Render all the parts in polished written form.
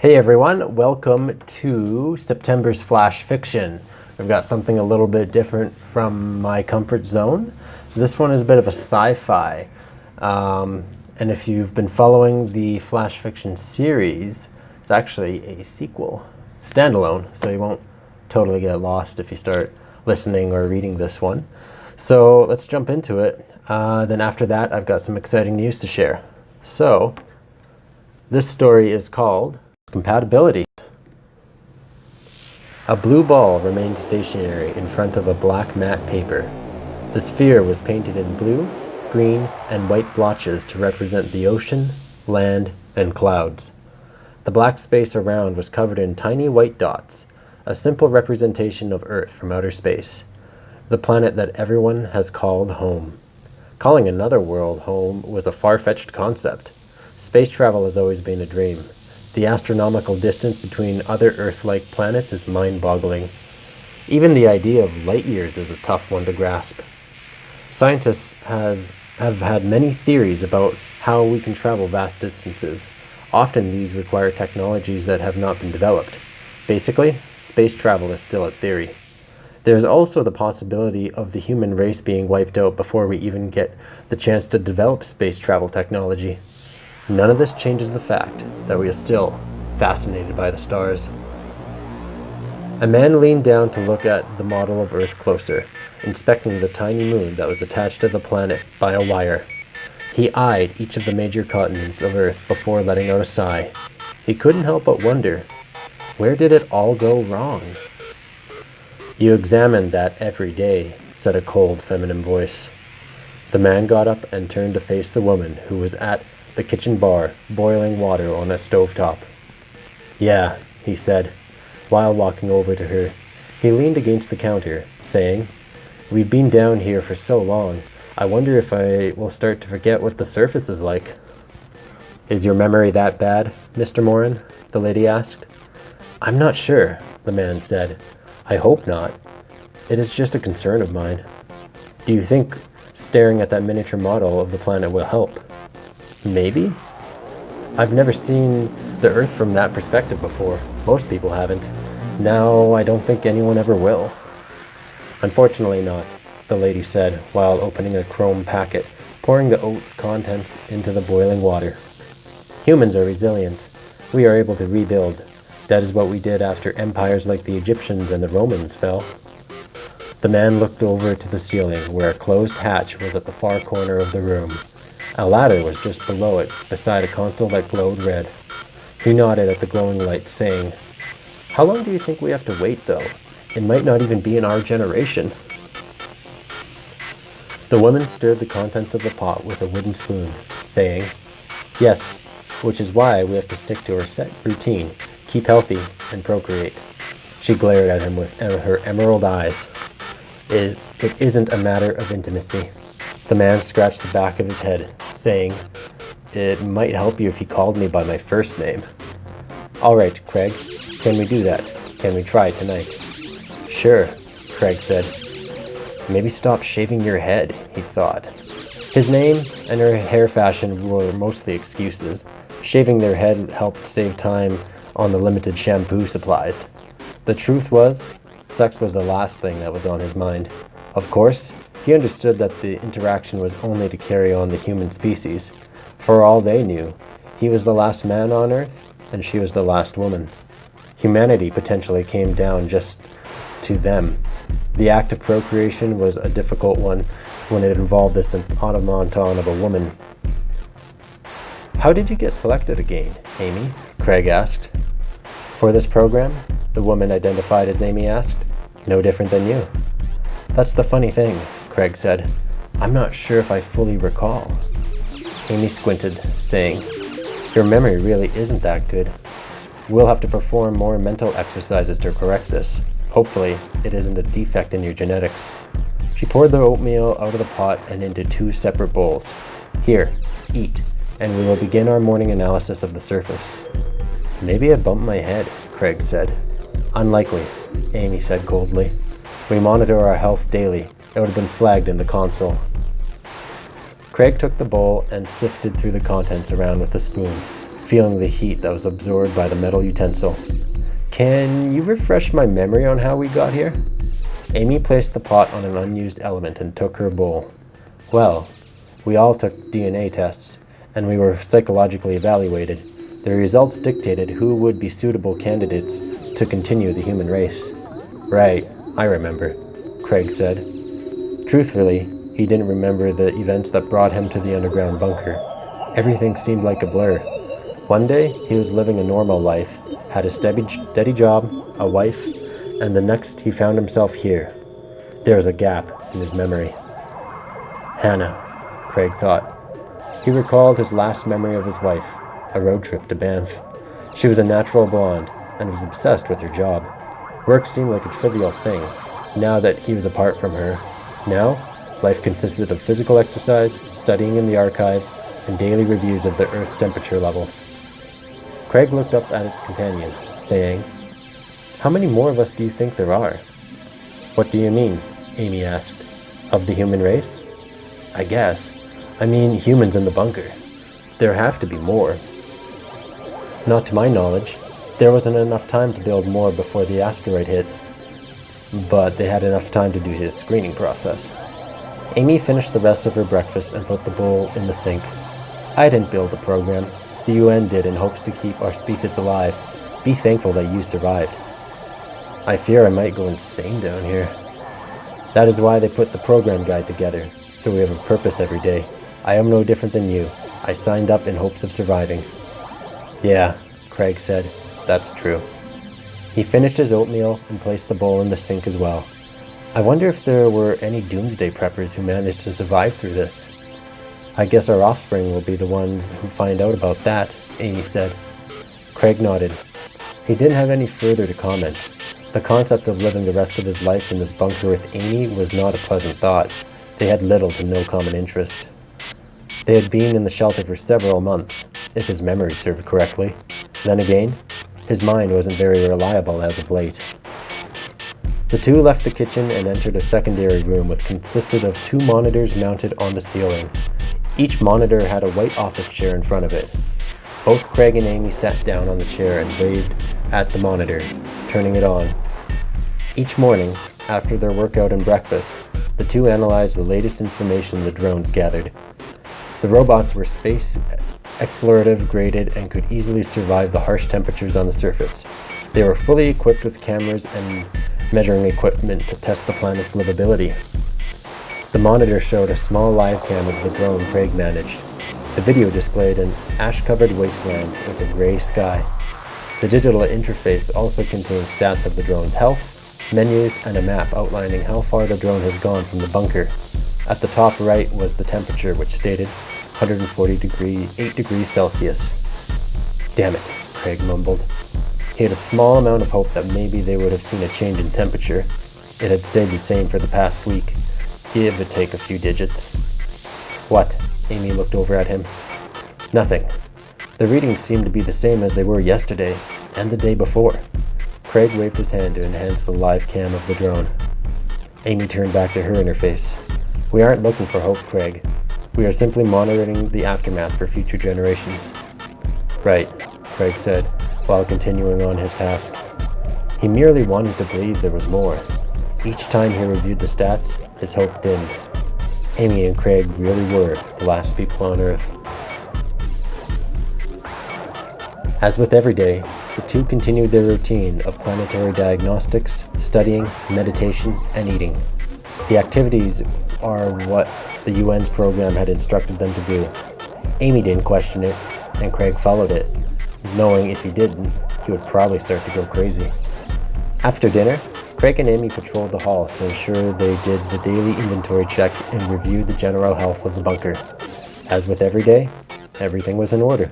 Hey everyone, welcome to September's Flash Fiction. We've got something a little bit different from my comfort zone. This one is a bit of a sci-fi. And if you've been following the Flash Fiction series, it's actually a sequel, standalone, so you won't totally get lost if you start listening or reading this one. So let's jump into it. Then after that, I've got some exciting news to share. So this story is called Compatibility. A blue ball remained stationary in front of a black matte paper. The sphere was painted in blue, green, and white blotches to represent the ocean, land, and clouds. The black space around was covered in tiny white dots, a simple representation of Earth from outer space, the planet that everyone has called home. Calling another world home was a far-fetched concept. Space travel has always been a dream. The astronomical distance between other Earth-like planets is mind-boggling. Even the idea of light years is a tough one to grasp. Scientists have had many theories about how we can travel vast distances. Often these require technologies that have not been developed. Basically, space travel is still a theory. There is also the possibility of the human race being wiped out before we even get the chance to develop space travel technology. None of this changes the fact that we are still fascinated by the stars. A man leaned down to look at the model of Earth closer, inspecting the tiny moon that was attached to the planet by a wire. He eyed each of the major continents of Earth before letting out a sigh. He couldn't help but wonder, where did it all go wrong? "You examine that every day," said a cold, feminine voice. The man got up and turned to face the woman who was at the kitchen bar, boiling water on a stovetop. "Yeah," he said, while walking over to her. He leaned against the counter, saying, "We've been down here for so long, I wonder if I will start to forget what the surface is like." "Is your memory that bad, Mr. Morin?" the lady asked. "I'm not sure," the man said. "I hope not. It is just a concern of mine." "Do you think staring at that miniature model of the planet will help?" "Maybe. I've never seen the Earth from that perspective before. Most people haven't. Now, I don't think anyone ever will." "Unfortunately not," the lady said, while opening a chrome packet, pouring the oat contents into the boiling water. "Humans are resilient. We are able to rebuild. That is what we did after empires like the Egyptians and the Romans fell." The man looked over to the ceiling, where a closed hatch was at the far corner of the room. A ladder was just below it, beside a console that glowed red. He nodded at the glowing light, saying, "How long do you think we have to wait, though? It might not even be in our generation." The woman stirred the contents of the pot with a wooden spoon, saying, "Yes, which is why we have to stick to our set routine, keep healthy, and procreate." She glared at him with her emerald eyes. It isn't a matter of intimacy." The man scratched the back of his head, saying, "It might help you if you called me by my first name." "All right, Craig. Can we do that? Can we try tonight?" "Sure," Craig said. "Maybe stop shaving your head," he thought. His name and her hair fashion were mostly excuses. Shaving their head helped save time on the limited shampoo supplies. The truth was, sex was the last thing that was on his mind. Of course, he understood that the interaction was only to carry on the human species. For all they knew, he was the last man on Earth, and she was the last woman. Humanity potentially came down just to them. The act of procreation was a difficult one when it involved this automaton of a woman. "How did you get selected again, Amy?" Craig asked. "For this program?" the woman identified as Amy asked. "No different than you." "That's the funny thing," Craig said. "I'm not sure if I fully recall." Amy squinted, saying, "Your memory really isn't that good. We'll have to perform more mental exercises to correct this. Hopefully, it isn't a defect in your genetics." She poured the oatmeal out of the pot and into 2 separate bowls. "Here, eat, and we will begin our morning analysis of the surface." "Maybe I bumped my head," Craig said. "Unlikely," Amy said coldly. "We monitor our health daily. It would have been flagged in the console." Craig took the bowl and sifted through the contents around with a spoon, feeling the heat that was absorbed by the metal utensil. "Can you refresh my memory on how we got here?" Amy placed the pot on an unused element and took her bowl. "Well, we all took DNA tests, and we were psychologically evaluated. The results dictated who would be suitable candidates to continue the human race." "Right, I remember," Craig said. Truthfully, he didn't remember the events that brought him to the underground bunker. Everything seemed like a blur. One day, he was living a normal life, had a steady job, a wife, and the next he found himself here. There was a gap in his memory. Hannah, Craig thought. He recalled his last memory of his wife, a road trip to Banff. She was a natural blonde and was obsessed with her job. Work seemed like a trivial thing, now that he was apart from her. Now, life consisted of physical exercise, studying in the archives, and daily reviews of the Earth's temperature levels. Craig looked up at his companion, saying, "How many more of us do you think there are?" "What do you mean?" Amy asked. "Of the human race?" "I guess. I mean humans in the bunker. There have to be more." "Not to my knowledge. There wasn't enough time to build more before the asteroid hit, but they had enough time to do his screening process." Amy finished the rest of her breakfast and put the bowl in the sink. "I didn't build the program. The UN did in hopes to keep our species alive. Be thankful that you survived." "I fear I might go insane down here." "That is why they put the program guide together, so we have a purpose every day. I am no different than you. I signed up in hopes of surviving." "Yeah," Craig said. "That's true." He finished his oatmeal and placed the bowl in the sink as well. "I wonder if there were any doomsday preppers who managed to survive through this." "I guess our offspring will be the ones who find out about that," Amy said. Craig nodded. He didn't have any further to comment. The concept of living the rest of his life in this bunker with Amy was not a pleasant thought. They had little to no common interest. They had been in the shelter for several months, if his memory served correctly. Then again, his mind wasn't very reliable as of late. The two left the kitchen and entered a secondary room which consisted of 2 monitors mounted on the ceiling. Each monitor had a white office chair in front of it. Both Craig and Amy sat down on the chair and waved at the monitor, turning it on. Each morning, after their workout and breakfast, the two analyzed the latest information the drones gathered. The robots were space explorative graded and could easily survive the harsh temperatures on the surface. They were fully equipped with cameras and measuring equipment to test the planet's livability. The monitor showed a small live cam of the drone Craig managed. The video displayed an ash-covered wasteland with a gray sky. The digital interface also contained stats of the drone's health, menus, and a map outlining how far the drone has gone from the bunker. At the top right was the temperature, which stated 8 degrees Celsius. "Damn it," Craig mumbled. He had a small amount of hope that maybe they would have seen a change in temperature. It had stayed the same for the past week. Give or take a few digits. "What?" Amy looked over at him. "Nothing. The readings seemed to be the same as they were yesterday and the day before." Craig waved his hand to enhance the live cam of the drone. Amy turned back to her interface. "We aren't looking for hope, Craig. We are simply monitoring the aftermath for future generations." "Right," Craig said, while continuing on his task. He merely wanted to believe there was more. Each time he reviewed the stats, his hope dimmed. Amy and Craig really were the last people on Earth. As with every day, the two continued their routine of planetary diagnostics, studying, meditation, and eating. The activities are what the UN's program had instructed them to do. Amy didn't question it, and Craig followed it, knowing if he didn't, he would probably start to go crazy. After dinner, Craig and Amy patrolled the hall to ensure they did the daily inventory check and reviewed the general health of the bunker. As with every day, everything was in order.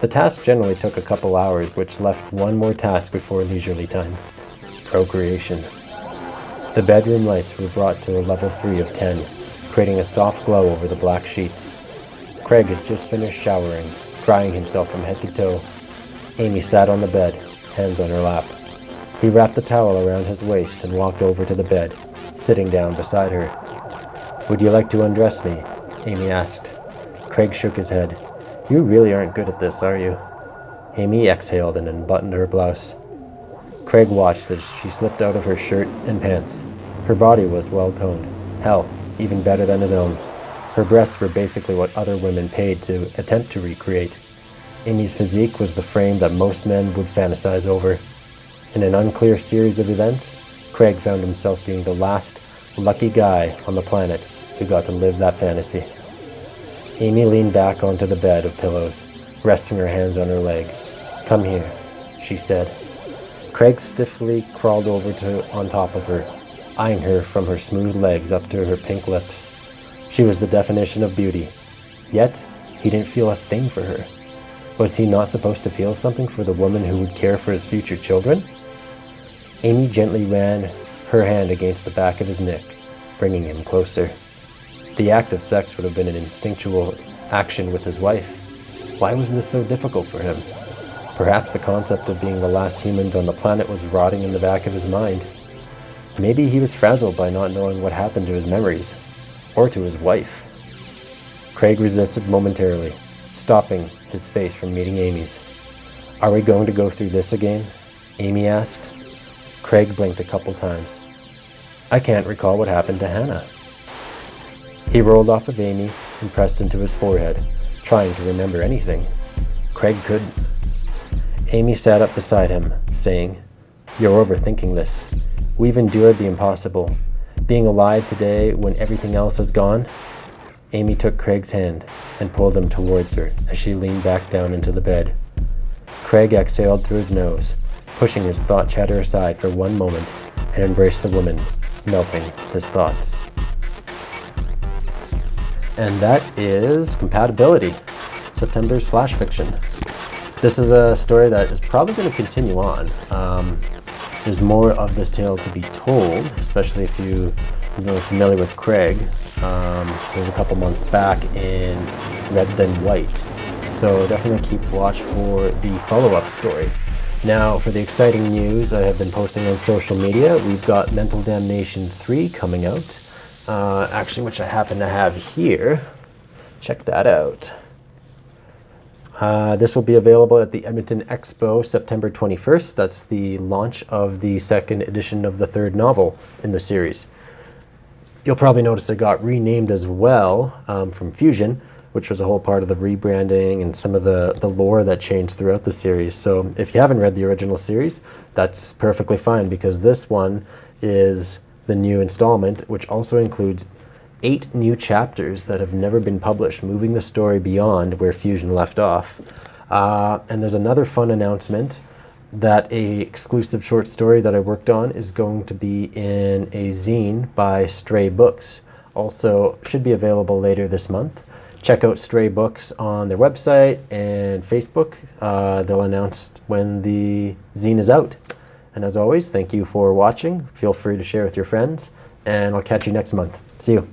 The task generally took a couple hours, which left one more task before leisurely time: procreation. The bedroom lights were brought to a level 3 of 10, creating a soft glow over the black sheets. Craig had just finished showering, drying himself from head to toe. Amy sat on the bed, hands on her lap. He wrapped the towel around his waist and walked over to the bed, sitting down beside her. "Would you like to undress me?" Amy asked. Craig shook his head. "You really aren't good at this, are you?" Amy exhaled and unbuttoned her blouse. Craig watched as she slipped out of her shirt and pants. Her body was well-toned. Hell, even better than his own. Her breasts were basically what other women paid to attempt to recreate. Amy's physique was the frame that most men would fantasize over. In an unclear series of events, Craig found himself being the last lucky guy on the planet who got to live that fantasy. Amy leaned back onto the bed of pillows, resting her hands on her leg. "Come here," she said. Craig stiffly crawled over on top of her, eyeing her from her smooth legs up to her pink lips. She was the definition of beauty. Yet, he didn't feel a thing for her. Was he not supposed to feel something for the woman who would care for his future children? Amy gently ran her hand against the back of his neck, bringing him closer. The act of sex would have been an instinctual action with his wife. Why was this so difficult for him? Perhaps the concept of being the last humans on the planet was rotting in the back of his mind. Maybe he was frazzled by not knowing what happened to his memories, or to his wife. Craig resisted momentarily, stopping his face from meeting Amy's. "Are we going to go through this again?" Amy asked. Craig blinked a couple times. "I can't recall what happened to Hannah." He rolled off of Amy and pressed into his forehead, trying to remember anything. Craig couldn't. Amy sat up beside him, saying, "You're overthinking this. We've endured the impossible. Being alive today when everything else is gone." Amy took Craig's hand and pulled him towards her as she leaned back down into the bed. Craig exhaled through his nose, pushing his thought chatter aside for one moment, and embraced the woman, melting his thoughts. And that is Compatibility, September's flash fiction. This is a story that is probably going to continue on. There's more of this tale to be told, especially if you're familiar with Craig. It was a couple months back in Red Then White. So definitely keep watch for the follow-up story. Now, for the exciting news I have been posting on social media, we've got Mental Damnation 3 coming out. Actually, which I happen to have here. Check that out. This will be available at the Edmonton Expo September 21st. That's the launch of the second edition of the third novel in the series. You'll probably notice it got renamed as well from Fusion, which was a whole part of the rebranding and some of the lore that changed throughout the series. So if you haven't read the original series, that's perfectly fine, because this one is the new installment, which also includes 8 new chapters that have never been published, moving the story beyond where Fusion left off. And there's another fun announcement that a exclusive short story that I worked on is going to be in a zine by Stray Books. Also should be available later this month. Check out Stray Books on their website and Facebook. They'll announce when the zine is out. And as always, thank you for watching. Feel free to share with your friends, and I'll catch you next month. See you.